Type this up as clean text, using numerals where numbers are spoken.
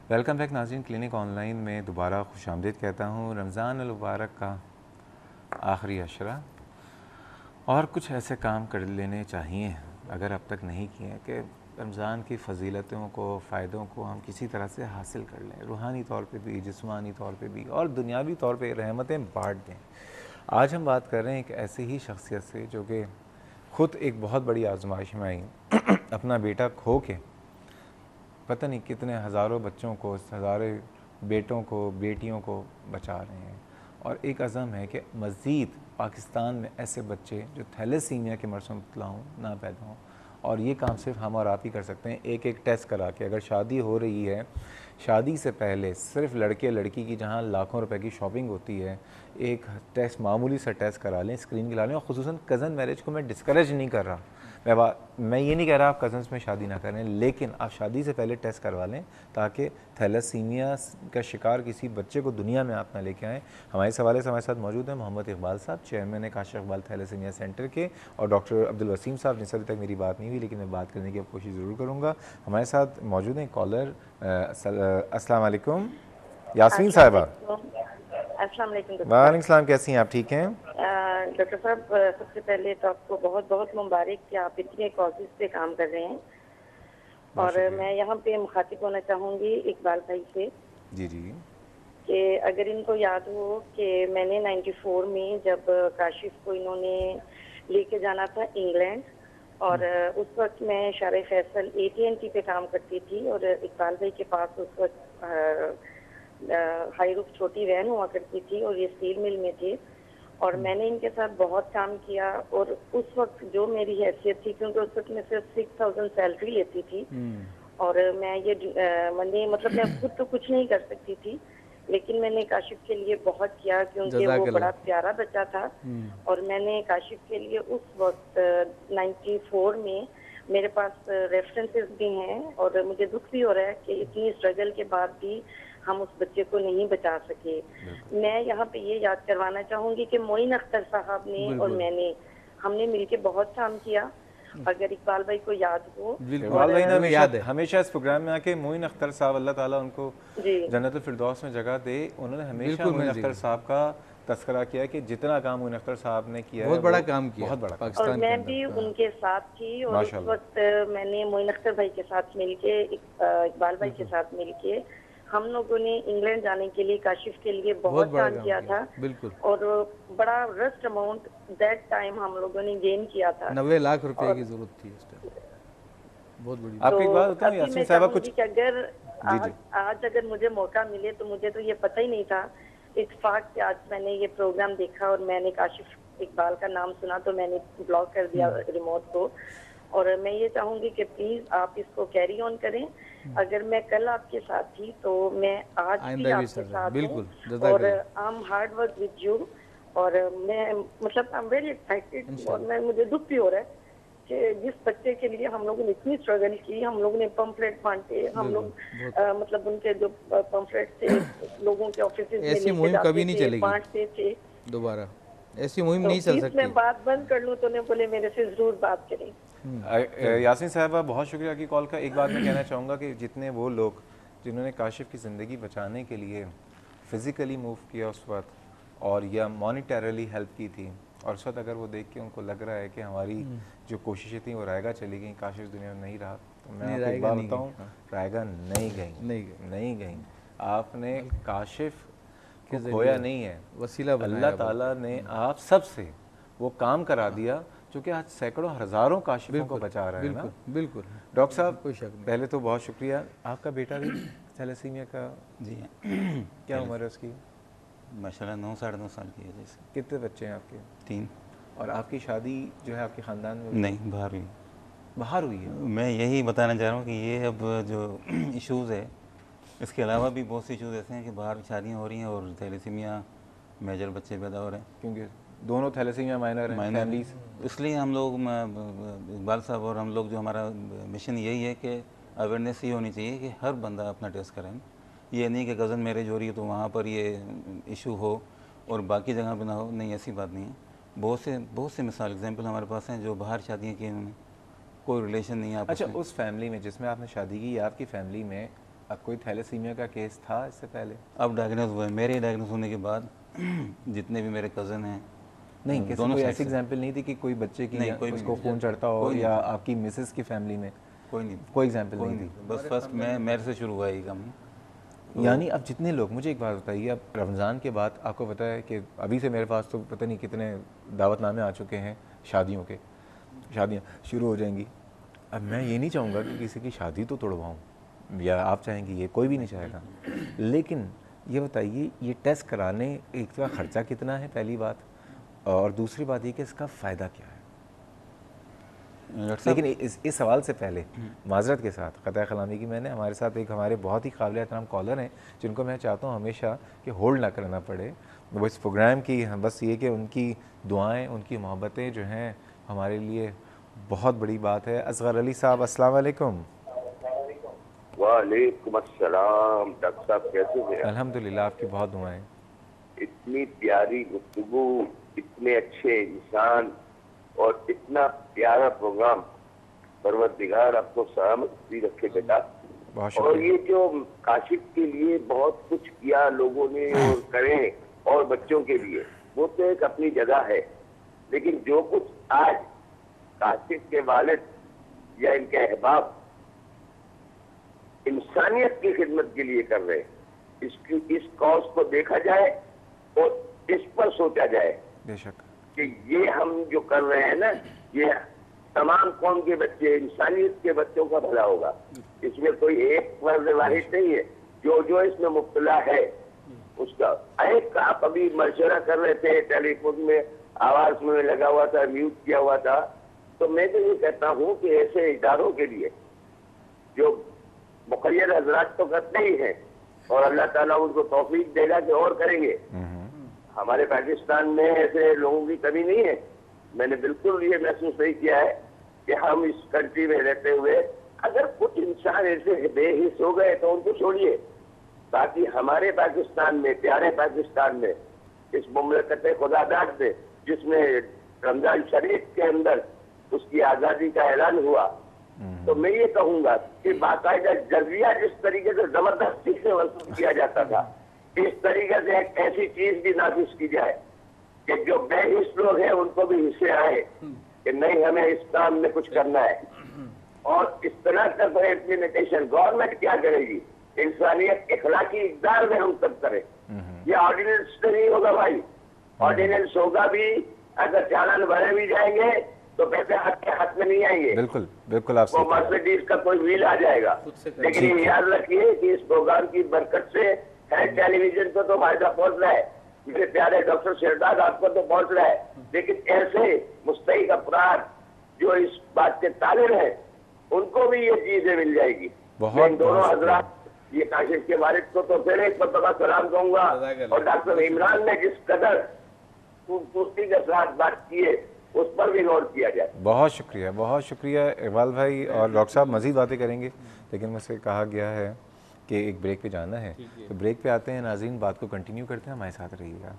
Welcome back नाज़रीन। Clinic online में दोबारा खुशामदीद कहता हूँ। रमज़ान अल मुबारक का आखिरी अशरा और कुछ ऐसे काम कर लेने चाहिए अगर अब तक नहीं किए कि रमज़ान की फ़जीलतों को, फ़ायदों को हम किसी तरह से हासिल कर लें, रूहानी तौर पे भी, जिस्मानी तौर पे भी और दुनियावी तौर पे रहमतें बाँट दें। आज हम बात कर रहे हैं एक ऐसी ही शख्सियत से जो कि ख़ुद एक बहुत बड़ी आजमाइश में आई अपना बेटा खो के पता नहीं कितने हज़ारों बच्चों को, हज़ारों बेटों को, बेटियों को बचा रहे हैं और एक अज़म है कि मज़ीद पाकिस्तान में ऐसे बच्चे जो थैलेसीमिया के मर्ज़ में मुब्तला हों ना पैदा हों। और ये काम सिर्फ हम और आप ही कर सकते हैं, एक एक टेस्ट करा के। अगर शादी हो रही है, शादी से पहले सिर्फ लड़के लड़की की जहाँ लाखों रुपए की शॉपिंग होती है, एक टेस्ट, मामूली सा टेस्ट करा लें, स्क्रीन करा लें। और ख़ुसूसन कज़न मैरिज को मैं डिस्करेज नहीं कर रहा, मैं ये नहीं कह रहा आप कज़न्स में शादी ना करें, लेकिन आप शादी से पहले टेस्ट करवा लें ताकि थैलेसीमिया का शिकार किसी बच्चे को दुनिया में आप ना लेके आएँ। हमारे सवाल से हमारे साथ मौजूद हैं मोहम्मद इकबाल साहब, चेयरमैन है काशिफ इकबाल थैलेसीमिया सेंटर के, और डॉक्टर अब्दुल वसीम साहब, जिनसे अभी तक मेरी बात नहीं हुई लेकिन मैं बात करने की कोशिश ज़रूर करूँगा। हमारे साथ मौजूद हैं कॉलर। अस्सलाम वालेकुम यास्मीन साहिबा। अस्सलाम वालेकुम। वालेकुम सलाम, कैसी हैं आप? ठीक हैं डॉक्टर साहब, सबसे पहले तो आपको बहुत बहुत मुबारक कि आप इतने कॉजेज़ पे काम कर रहे हैं। और मैं यहाँ पे मुखातिब होना चाहूँगी इकबाल भाई से। जी जी। कि अगर इनको याद हो कि मैंने 94 में जब काशिफ को इन्होंने लेके जाना था इंग्लैंड, और उस वक्त मैं शारे फैसल AT&T पे काम करती थी और इकबाल भाई के पास उस वक्त हाई रूफ छोटी वैन हुआ करती थी और ये स्टील मिल में थे। और मैंने इनके साथ बहुत काम किया और उस वक्त जो मेरी हैसियत थी, क्योंकि उस वक्त मैं सिर्फ 6000 सैलरी लेती थी और मैं ये मतलब मैं खुद तो कुछ नहीं कर सकती थी, लेकिन मैंने काशिफ के लिए बहुत किया क्योंकि वो बड़ा प्यारा बच्चा था। और मैंने काशिफ के लिए उस वक्त 94 में मेरे पास रेफरेंसेस भी हैं और मुझे दुख भी हो रहा है कि इतनी स्ट्रगल के बाद भी हम उस बच्चे को नहीं बचा सके। मैं यहाँ पे ये याद करवाना चाहूँगी कि मोइन अख्तर साहब ने और हमने मिलके बहुत काम किया। अगर इकबाल भाई को याद हो, इकबाल भाई ने याद है हमेशा इस प्रोग्राम में आके मोइन अख्तर साहब, अल्लाह ताला उनको जन्नतुल फिरदौस में जगह दे, उन्होंने हमेशा मोइन अख्तर साहब का तस्करा किया कि जितना काम मोइन अख्तर साहब ने किया बहुत बड़ा काम किया, बहुत बड़ा पाकिस्तान। और मैं भी उनके साथ थी और उस वक्त मैंने मोइन अख्तर भाई के साथ मिलके, इकबाल भाई के साथ मिलके हम लोगों ने इंग्लैंड जाने के लिए काशिफ के लिए बहुत काम किया था। बिल्कुल। और बड़ा रस्ट अमाउंट दैट टाइम हम लोगों ने गेन किया था। 90 लाख रुपए की जरूरत थी उस टाइम। बहुत बड़ी आपकी एक बात बताऊं यास्मीन साहबा, कुछ अगर आज अगर मुझे मौका मिले तो मुझे तो ये पता ही नहीं था। इत्तेफाक से आज मैंने ये प्रोग्राम देखा और मैंने काशिफ इकबाल का नाम सुना तो मैंने ब्लॉक कर दिया रिमोट को। और मैं ये चाहूंगी कि प्लीज आप इसको कैरी ऑन करें। अगर मैं कल आपके साथ थी तो मैं आज भी आपके साथ हूँ और I am hard work with you. और मैं मतलब आई एम वेरी एक्साइटेड और मुझे दुख भी हो रहा है कि जिस बच्चे के लिए हम लोगों ने इतनी स्ट्रगल की, हम लोगों ने पंफलेट बांटे, हम लोग मतलब उनके जो पंफलेट थे लोगों के ऑफिस में ऐसी मुहिम कभी नहीं चलेगी, बांटते थे। दोबारा ऐसी मुहिम नहीं चल सकती। मैं बात बंद कर लूँ तो ने बोले मेरे से जरूर बात करें। यास्मीन साहबा बहुत शुक्रिया की कॉल का। एक बात मैं कहना चाहूँगा कि जितने वो लोग जिन्होंने काशिफ की ज़िंदगी बचाने के लिए फ़िज़िकली मूव किया उस वक्त और या मॉनिटरली हेल्प की थी, और उस वक्त अगर वो देख के उनको लग रहा है कि हमारी जो कोशिशें थी वो रायगा चली गई, काशिफ दुनिया में नहीं रहा, तो मैं आपको एक बात बताऊँ, रायगा नहीं गई। आपने काशिफ को खोया नहीं है, वसीला अल्लाह ताला ने आप सबसे वो काम करा दिया जो कि आज सैकड़ों हज़ारों काशिफों को बचा रहा है ना। बिल्कुल डॉक्टर साहब, पहले तो बहुत शुक्रिया। आपका बेटा भी थैलेसीमिया का? जी। क्या उम्र है उसकी? माशाल्लाह 9 साढ़े 9 साल की है। जैसे कितने बच्चे हैं आपके? 3। और आपकी शादी जो है आपके ख़ानदान में? नहीं, बाहर हुई है। मैं यही बताना चाह रहा हूँ कि ये अब जो इश्यूज़ है, इसके अलावा भी बहुत से इश्यूज़ ऐसे हैं कि बाहर शादियाँ हो रही हैं और थैलेसीमिया मेजर बच्चे पैदा हो रहे हैं, क्योंकि दोनों थैलेसीमिया माइनर हैं फैमिलीज। इसलिए हम लोग, इकबाल साहब और हम लोग, जो हमारा मिशन यही है कि अवेयरनेस ये होनी चाहिए कि हर बंदा अपना टेस्ट कराएं। ये नहीं कि कज़न मैरिज हो रही है तो वहाँ पर ये इशू हो और बाकी जगह पे ना हो, नहीं, ऐसी बात नहीं है। बहुत से मिसाल एग्जाम्पल हमारे पास हैं जो बाहर शादियाँ की, उन्होंने कोई रिलेशन नहीं है आपस में। अच्छा, उस फैमिली में जिसमें आपने शादी की, आपकी फैमिली में अब कोई थैलेसीमिया का केस था इससे पहले? अब डायग्नोज हुआ है, मेरे डायग्नोज होने के बाद जितने भी मेरे कज़न हैं, नहीं, कैसे दोनों कोई साइड ऐसी से। एग्जांपल नहीं थी कि कोई बच्चे की नहीं, या कोई भी उसको नहीं। खून चढ़ता हो, कोई नहीं या था। आपकी मिसेस की फैमिली में कोई नहीं, कोई एग्जांपल कोई नहीं नहीं, थी? बस फर्स्ट मेरे से शुरू हुआ ये काम। यानी अब जितने लोग, मुझे एक बात बताइए, अब रमज़ान के बाद आपको पता है कि अभी से मेरे पास तो पता नहीं कितने दावतनामे आ चुके हैं शादियों के, शादियाँ शुरू हो जाएंगी। अब मैं ये नहीं चाहूँगा कि किसी की शादी तो तोड़वाऊँ, या आप चाहेंगे, ये कोई भी नहीं चाहेगा, लेकिन ये बताइए ये टेस्ट कराने एक का ख़र्चा कितना है पहली बात, और दूसरी बात ये कि इसका फ़ायदा क्या है? लेकिन इस सवाल से पहले माजरत के साथ क़तः कलामी की, मैंने हमारे साथ एक हमारे बहुत ही काबिल एहतराम कॉलर हैं जिनको मैं चाहता हूँ हमेशा कि होल्ड ना करना पड़े, वो इस प्रोग्राम की बस ये कि उनकी दुआएं, उनकी मोहब्बतें जो हैं हमारे लिए बहुत बड़ी बात है। असगर अली साहब, अस्सलाम वालेकुम। वालेकुम अस्सलाम। डॉक्टर साहब कैसे हैं? अल्हम्दुलिल्लाह, आपकी बहुत दुआएं। इतनी प्यारी गुफ्तगू, इतने अच्छे इंसान और इतना प्यारा प्रोग्राम, परवरदिगार आपको सलामती रखे बेटा। बहुत और शुक्रिया। ये जो काशिफ के लिए बहुत कुछ किया लोगों ने और करें, और बच्चों के लिए, वो तो एक अपनी जगह है, लेकिन जो कुछ आज काशिफ के वालिद या इनके अहबाब इंसानियत की खिदमत के लिए कर रहे हैं, इस कॉज को देखा जाए और इस पर सोचा जाए बेशक कि ये हम जो कर रहे हैं ना, ये तमाम कौम के बच्चे, इंसानियत के बच्चों का भला होगा। इसमें कोई एक फर्ज वाहिद नहीं है, जो जो इसमें मुब्तला है उसका। एक आप अभी मशवरा कर रहे थे टेलीफोन में, आवाज में लगा हुआ था, म्यूट किया हुआ था, तो मैं तो ये कहता हूँ कि ऐसे इदारों के लिए जो मुक़य्यद हजरात तो करते ही हैं, और अल्लाह ताला उनको तौफीक देगा कि और करेंगे। हमारे पाकिस्तान में ऐसे लोगों की कमी नहीं है। मैंने बिल्कुल ये महसूस नहीं किया है कि हम इस कंट्री में रहते हुए अगर कुछ इंसान ऐसे बेहिस हो गए तो उनको छोड़िए, ताकि हमारे पाकिस्तान में, प्यारे पाकिस्तान में, इस मुमलकत खुदादाद में, जिसमें रमजान शरीफ के अंदर उसकी आज़ादी का ऐलान हुआ, तो मैं ये कहूँगा कि बाकायदा जजिया जिस तरीके से जबरदस्ती से वसूल किया जाता था, इस तरीके से एक ऐसी चीज भी नाफिज की जाए कि जो बेहिस लोग हैं उनको भी हिस्से आए कि नहीं, हमें इस काम में कुछ करना है। और इस तरह का इम्प्लीमेंटेशन गवर्नमेंट क्या करेगी, इंसानियत इखलाकी इक़दार में हम सब करें। ये ऑर्डिनेंस तो नहीं होगा भाई, ऑर्डिनेंस होगा भी अगर चालान भरे भी जाएंगे तो पैसे आपके हाथ में नहीं आएंगे। बिल्कुल बिल्कुल, आप वो मर्सिडीज का कोई व्हील आ जाएगा। लेकिन ये याद रखिए कि इस प्रोग्राम की बरकत से हेल्थ टेलीविजन को तो फायदा पहुंच रहा है, मेरे प्यारे डॉक्टर शहजाद आपको तो पहुंच रहा है, लेकिन ऐसे मुस्तहिक अफराद जो इस बात के तालिब हैं उनको भी ये चीजें मिल जाएगी। मैं इन दोनों हजरात, ये काशिफ के वालिद को तो फिर एक मरतबा सलाम कहूंगा, और डॉक्टर इमरान ने जिस कदर खूबसूरती के साथ बात की है उस पर भी गौर किया जाए। बहुत शुक्रिया इकबाल भाई। और डॉक्टर साहब मज़ीद बातें करेंगे, लेकिन मुझसे कहा गया है कि एक ब्रेक पे जाना है, तो ब्रेक पे आते हैं नाज़रीन, बात को कंटिन्यू करते हैं, हमारे साथ रहिएगा।